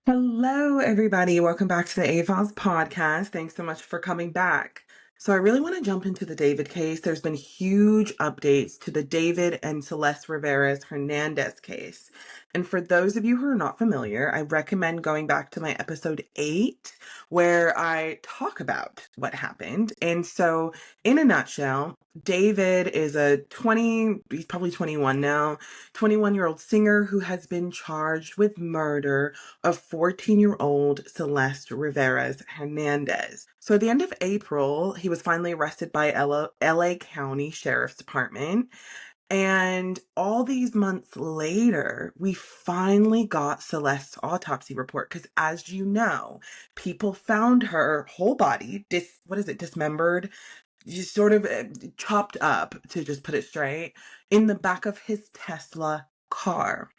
Hello, everybody. Welcome back to the A-Files podcast. Thanks so much for coming back. So I really want to jump into the David case. There's been huge updates to the David and Celeste Rivera's Hernandez case. And for those of you who are not familiar, I recommend going back to my episode 8, where I talk about what happened. And so, in a nutshell, David is he's probably 21 now, 21-year-old singer who has been charged with murder of 14-year-old Celeste Rivera's Hernandez. So at the end of April, he was finally arrested by LA County Sheriff's Department. And all these months later, we finally got Celeste's autopsy report because, as you know, people found her whole body, dismembered, just sort of chopped up, to just put it straight, in the back of his Tesla car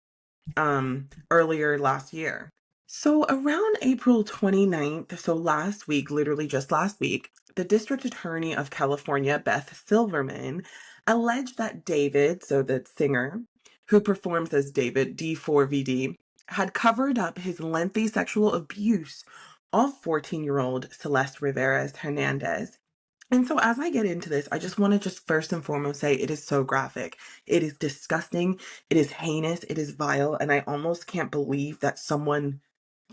earlier last year. So around April 29th, so last week, literally just last week, the District Attorney of California, Beth Silverman, alleged that David, so the singer, who performs as David, D4vD, had covered up his lengthy sexual abuse of 14-year-old Celeste Rivera's Hernandez. And so as I get into this, I just want to just first and foremost say it is so graphic. It is disgusting. It is heinous. It is vile. And I almost can't believe that someone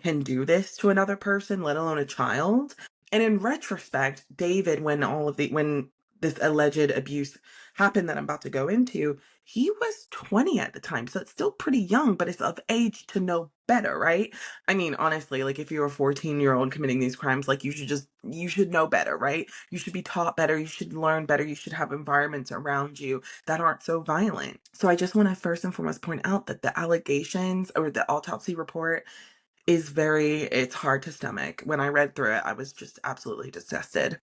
can do this to another person, let alone a child. And in retrospect, David, when this alleged abuse happened that I'm about to go into, he was 20 at the time. So it's still pretty young, but it's of age to know better, right? I mean, honestly, like if you're a 14-year-old committing these crimes, like you should know better, right? You should be taught better. You should learn better. You should have environments around you that aren't so violent. So I just want to first and foremost point out that the allegations or the autopsy report it's hard to stomach. When I read through it, I was just absolutely disgusted.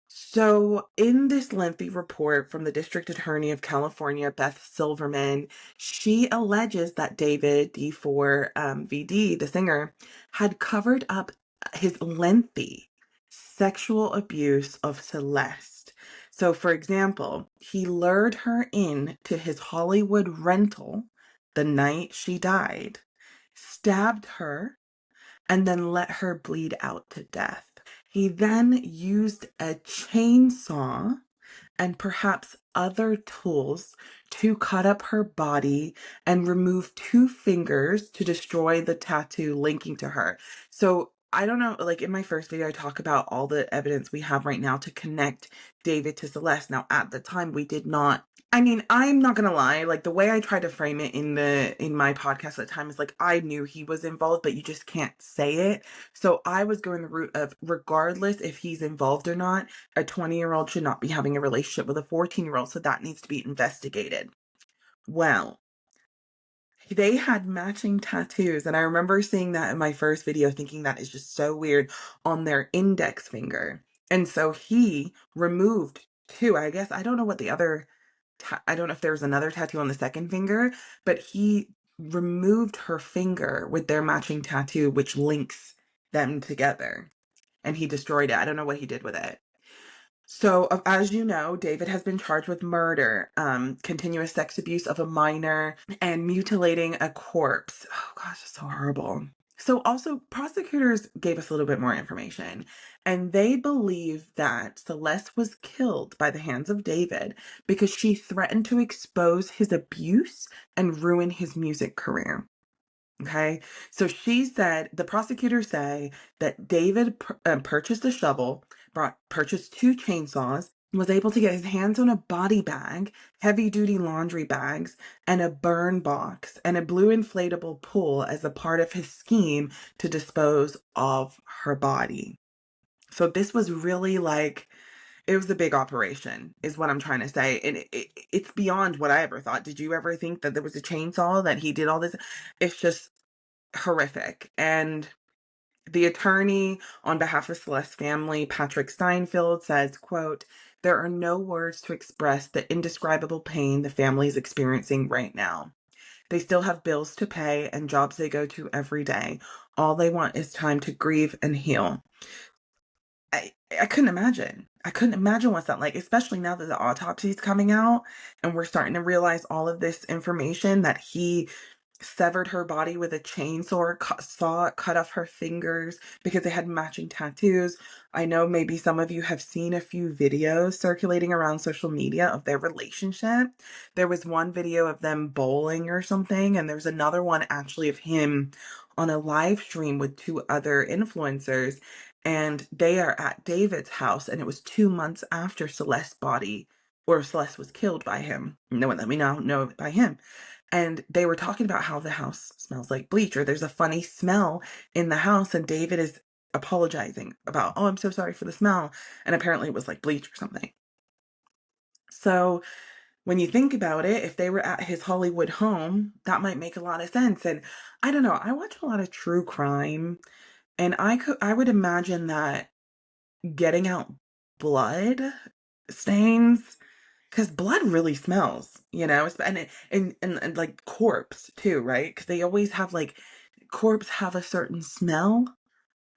So, in this lengthy report from the District Attorney of California, Beth Silverman, she alleges that David, D4vD, the singer, had covered up his lengthy sexual abuse of Celeste. So, for example, he lured her in to his Hollywood rental the night she died, stabbed her, and then let her bleed out to death. He then used a chainsaw and perhaps other tools to cut up her body and remove 2 fingers to destroy the tattoo linking to her. So I don't know, like in my first video, I talk about all the evidence we have right now to connect David to Celeste. Now, at the time, we did not. I mean, I'm not gonna lie, like the way I tried to frame it in my podcast at the time is like I knew he was involved, but you just can't say it. So I was going the route of regardless if he's involved or not, a 20-year-old should not be having a relationship with a 14-year-old, so that needs to be investigated. Well, they had matching tattoos, and I remember seeing that in my first video, thinking that is just so weird, on their index finger. And so he removed 2. I guess I don't know what the other I don't know if there was another tattoo on the second finger, but he removed her finger with their matching tattoo, which links them together. And he destroyed it. I don't know what he did with it. So, as you know, David has been charged with murder, continuous sex abuse of a minor, and mutilating a corpse. Oh gosh, it's so horrible. So also, prosecutors gave us a little bit more information, and they believe that Celeste was killed by the hands of David because she threatened to expose his abuse and ruin his music career. Okay, so the prosecutors say that David purchased a shovel, purchased 2 chainsaws, was able to get his hands on a body bag, heavy duty laundry bags, and a burn box, and a blue inflatable pool as a part of his scheme to dispose of her body. So this was really like, it was a big operation, is what I'm trying to say. And it's beyond what I ever thought. Did you ever think that there was a chainsaw, that he did all this? It's just horrific. And the attorney on behalf of Celeste's family, Patrick Steinfeld, says, quote, "There are no words to express the indescribable pain the family is experiencing right now. They still have bills to pay and jobs they go to every day. All they want is time to grieve and heal." I couldn't imagine. I couldn't imagine what's that like, especially now that the autopsy is coming out and we're starting to realize all of this information that he severed her body with a chainsaw, cut off her fingers because they had matching tattoos. I know maybe some of you have seen a few videos circulating around social media of their relationship. There was one video of them bowling or something, and there's another one actually of him on a live stream with two other influencers, and they are at David's house, and it was 2 months after Celeste's body, or Celeste was killed by him. No one let me know by him. And they were talking about how the house smells like bleach, or there's a funny smell in the house, and David is apologizing about, oh, I'm so sorry for the smell. And apparently it was like bleach or something. So when you think about it, if they were at his Hollywood home, that might make a lot of sense. And I don't know, I watch a lot of true crime, and I would imagine that getting out blood stains, because blood really smells, and like corpse too, right? Because they always have like corpse have a certain smell.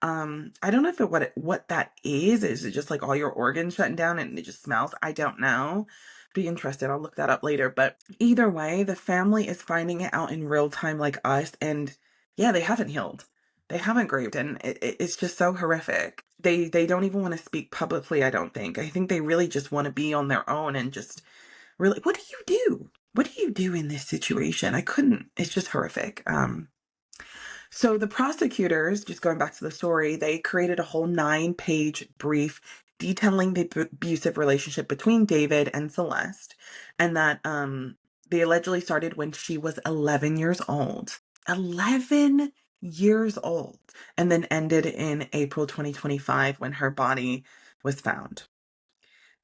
I don't know if what that is. Is it just like all your organs shutting down and it just smells? I don't know. Be interested. I'll look that up later. But either way, the family is finding it out in real time, like us, and yeah, they haven't healed. They haven't grieved, and it's just so horrific. They don't even want to speak publicly. I don't think. I think they really just want to be on their own and just really. What do you do? What do you do in this situation? I couldn't. It's just horrific. So the prosecutors, just going back to the story, they created a whole 9-page brief detailing the abusive relationship between David and Celeste, and that they allegedly started when she was 11 years old. 11 years old, and then ended in April 2025 when her body was found.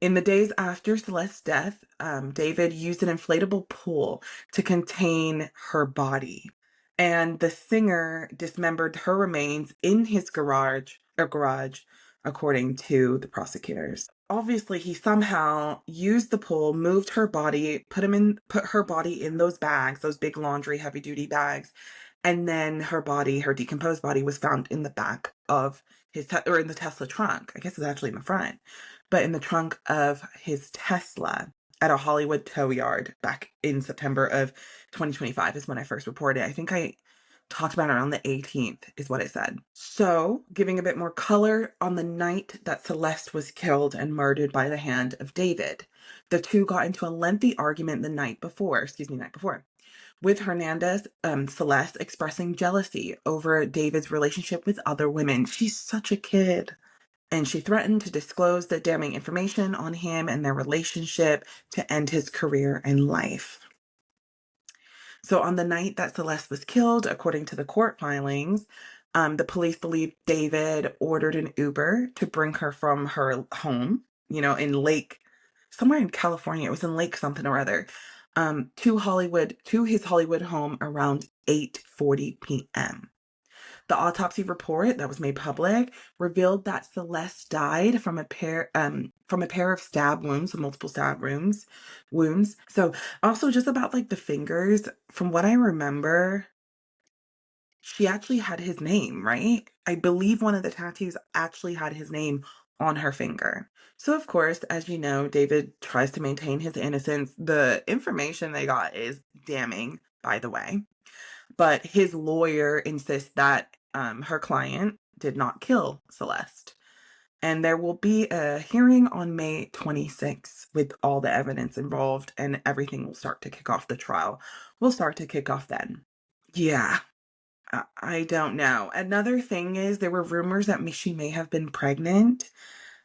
In the days after Celeste's death, David used an inflatable pool to contain her body. And the singer dismembered her remains in his garage, according to the prosecutors. Obviously, he somehow used the pool, moved her body, put her body in those bags, those big laundry heavy duty bags, and then her decomposed body was found in the back of or in the Tesla trunk. I guess it's actually in the front, but in the trunk of his Tesla at a Hollywood tow yard back in September of 2025 is when I first reported. I think I talked about it on the 18th is what it said. So, giving a bit more color, on the night that Celeste was killed and murdered by the hand of David, the two got into a lengthy argument the night before, with Hernandez, Celeste expressing jealousy over David's relationship with other women. She's such a kid. And she threatened to disclose the damning information on him and their relationship to end his career and life. So on the night that Celeste was killed, according to the court filings, the police believe David ordered an Uber to bring her from her home, somewhere in California. It was in Lake something or other, to his Hollywood home around 8:40 p.m. The autopsy report that was made public revealed that Celeste died from a pair of stab wounds, multiple stab wounds. So also just about like the fingers, from what I remember, she actually had his name, right? I believe one of the tattoos actually had his name on her finger. So of course, as you know, David tries to maintain his innocence. The information they got is damning, by the way. But his lawyer insists that her client did not kill Celeste. And there will be a hearing on May 26th with all the evidence involved, and everything will start to kick off. The trial will start to kick off then. Yeah, I don't know. Another thing is there were rumors that she may have been pregnant,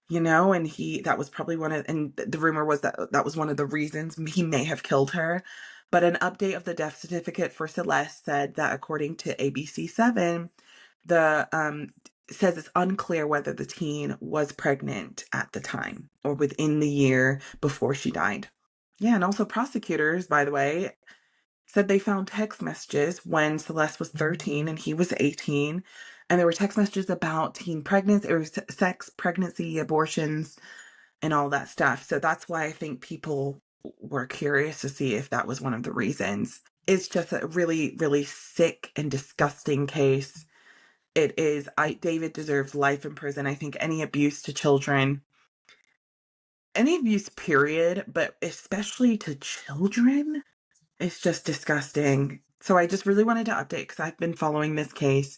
and that was probably and the rumor was that that was one of the reasons he may have killed her. But an update of the death certificate for Celeste said that according to ABC7, the says it's unclear whether the teen was pregnant at the time or within the year before she died. Yeah, and also prosecutors, by the way, said they found text messages when Celeste was 13 and he was 18. And there were text messages about teen pregnancy or sex, pregnancy, abortions, and all that stuff. So that's why I think people were curious to see if that was one of the reasons. It's just a really, really sick and disgusting case. It is. David deserves life in prison. I think any abuse to children, any abuse, period, but especially to children, it's just disgusting. So I just really wanted to update because I've been following this case,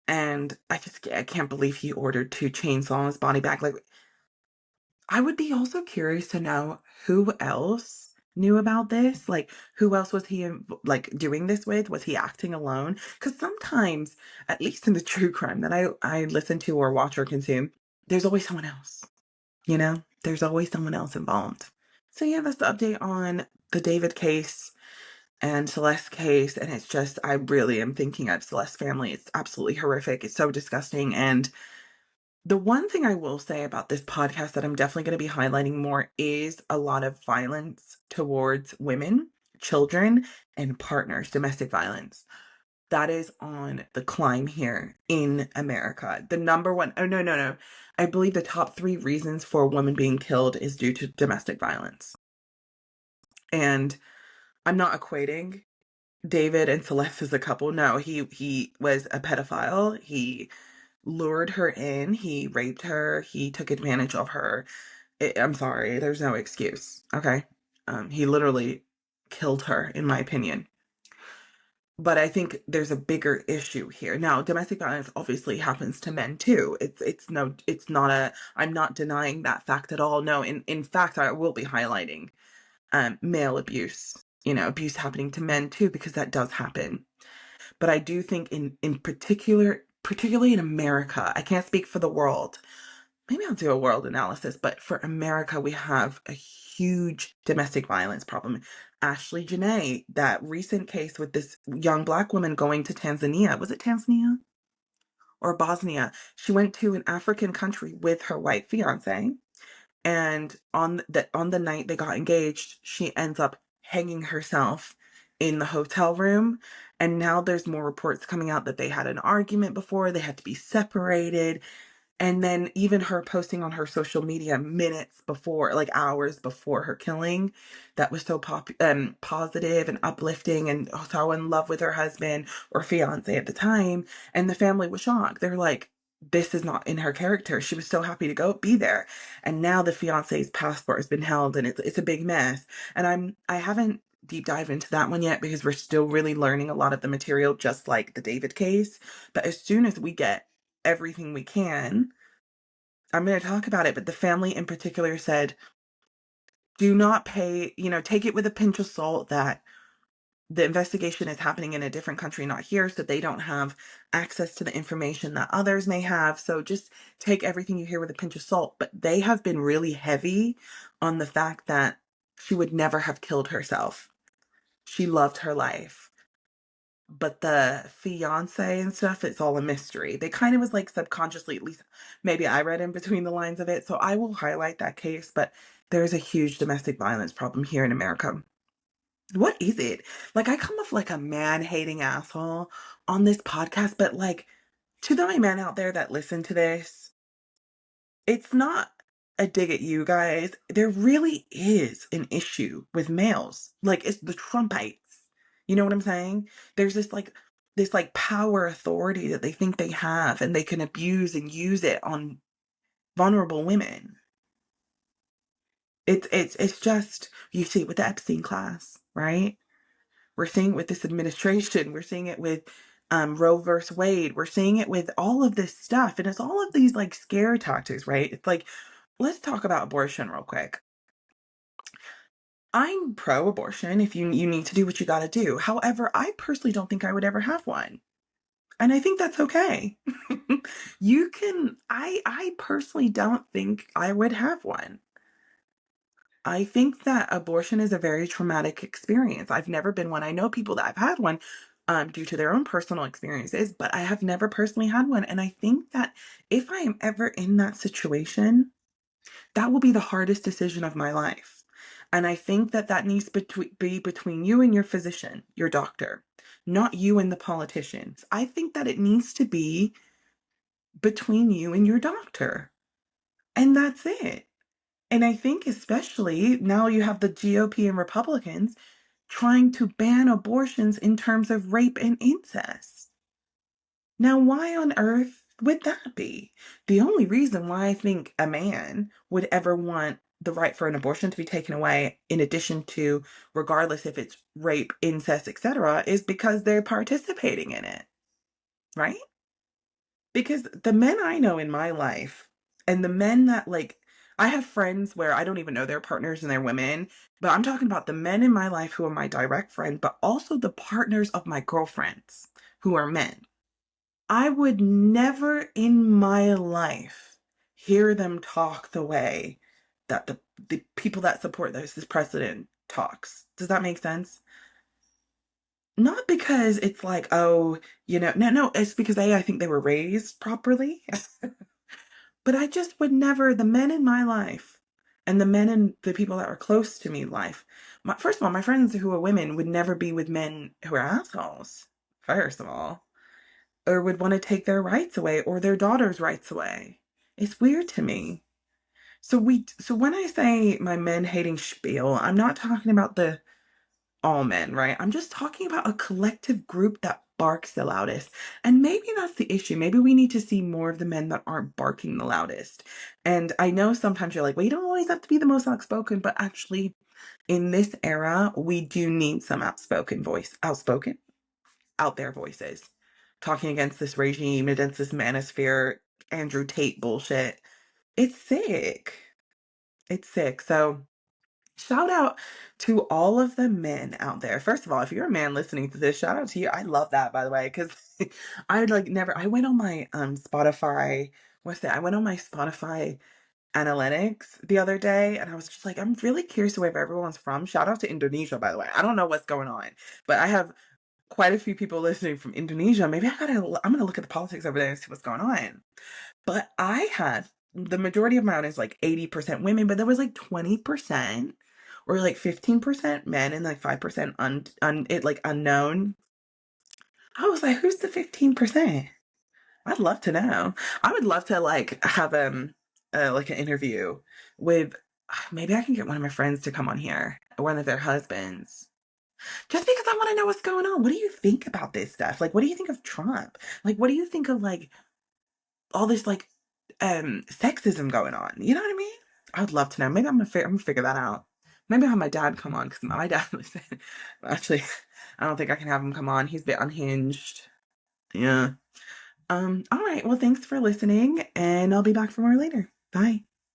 and I can't believe he ordered 2 chainsaws on his body bag. Like, I would be also curious to know who else knew about this. Like, who else was he like doing this with? Was he acting alone? Because sometimes, at least in the true crime that I listen to or watch or consume, there's always someone else. You know, there's always someone else involved. So yeah, that's the update on the David case and Celeste case. And it's just, I really am thinking of Celeste's family. It's absolutely horrific. It's so disgusting. And the one thing I will say about this podcast that I'm definitely going to be highlighting more is a lot of violence towards women, children, and partners, domestic violence. That is on the climb here in America. The number one, oh, no, no, no. I believe the top 3 reasons for a woman being killed is due to domestic violence. And I'm not equating David and Celeste as a couple. No, he was a pedophile. He lured her in, he raped her, he took advantage of her. I'm sorry, there's no excuse, okay? He literally killed her, in my opinion. But I think there's a bigger issue here. Now, domestic violence obviously happens to men too. It's not a, I'm not denying that fact at all. No, in fact, I will be highlighting male abuse, abuse happening to men too, because that does happen. But I do think in particular, particularly in America, I can't speak for the world. Maybe I'll do a world analysis, but for America, we have a huge domestic violence problem. Ashley Janae, that recent case with this young Black woman going to Tanzania, was it Tanzania or Bosnia? She went to an African country with her white fiance, and on the night they got engaged, she ends up hanging herself in the hotel room. And now there's more reports coming out that they had an argument before, they had to be separated. And then even her posting on her social media minutes before, like hours before her killing, that was so positive and uplifting and so in love with her husband or fiance at the time. And the family was shocked. They're like, this is not in her character. She was so happy to go be there. And now the fiance's passport has been held, and it's a big mess. And I haven't deep dive into that one yet because we're still really learning a lot of the material, just like the David case. But as soon as we get everything we can, I'm going to talk about it. But the family in particular said, do not take it with a pinch of salt that the investigation is happening in a different country, not here, so they don't have access to the information that others may have. So just take everything you hear with a pinch of salt. But they have been really heavy on the fact that she would never have killed herself. She loved her life. But the fiance and stuff, it's all a mystery. They kind of was like subconsciously, at least maybe I read in between the lines of it. So I will highlight that case, but there's a huge domestic violence problem here in America. What is it? Like, I come off like a man-hating asshole on this podcast, but like, to the men out there that listen to this, it's not a dig at you guys. There really is an issue with males. Like, it's the Trumpites. You know what I'm saying? There's this power authority that they think they have, and they can abuse and use it on vulnerable women. It's just, you see it with the Epstein class, right? We're seeing it with this administration. We're seeing it with Roe versus Wade. We're seeing it with all of this stuff. And it's all of these like scare tactics, right? It's like, let's talk about abortion real quick. I'm pro-abortion if you need to do what you got to do. However, I personally don't think I would ever have one. And I think that's okay. I personally don't think I would have one. I think that abortion is a very traumatic experience. I've never been one. I know people that have had one due to their own personal experiences, but I have never personally had one. And I think that if I am ever in that situation, that will be the hardest decision of my life. And I think that that needs to be between you and your physician, your doctor, not you and the politicians. I think that it needs to be between you and your doctor. And that's it. And I think especially now you have the GOP and Republicans trying to ban abortions in terms of rape and incest. Now, why on earth would that be? The only reason why I think a man would ever want the right for an abortion to be taken away, in addition to regardless if it's rape, incest, etc., is because they're participating in it, right? Because the men I know in my life and the men that like I have friends where I don't even know their partners and they're women, but I'm talking about the men in my life who are my direct friend, but also the partners of my girlfriends who are men. I would never in my life hear them talk the way that the people that support this president talks. Does that make sense? Not because it's like, oh, no, it's because A, I think they were raised properly. But I just would never, the men in my life and the men and the people that are close to me life, first of all, my friends who are women would never be with men who are assholes, first of all, or would want to take their rights away or their daughter's rights away. It's weird to me. So when I say my men hating spiel, I'm not talking about the all men, right? I'm just talking about a collective group that barks the loudest. And maybe that's the issue. Maybe we need to see more of the men that aren't barking the loudest. And I know sometimes you're like, well, you don't always have to be the most outspoken, but actually, in this era, we do need some outspoken, out there voices talking against this regime, against this manosphere, Andrew Tate bullshit. It's sick. It's sick. So, shout out to all of the men out there. First of all, if you're a man listening to this, shout out to you. I love that, by the way, because I would like never. I went on my Spotify. What's that? I went on my Spotify analytics the other day, and I was just like, I'm really curious where everyone's from. Shout out to Indonesia, by the way. I don't know what's going on, but I have quite a few people listening from Indonesia. Maybe I'm gonna look at the politics over there and see what's going on. But I had the majority of my audience, like 80% women, but there was like 20% or like 15% men and like 5% unknown. I was like, who's the 15%? I'd love to know. I would love to like have like an interview with maybe I can get one of my friends to come on here, one of their husbands. Just because I want to know what's going on. What do you think about this stuff? Like, what do you think of Trump? Like, what do you think of like all this like sexism going on? You know what I mean? I would love to know. Maybe I'm gonna figure that out. Maybe I'll have my dad come on because my dad was actually I don't think I can have him come on. He's a bit unhinged. Yeah. All right. Well, thanks for listening, and I'll be back for more later. Bye.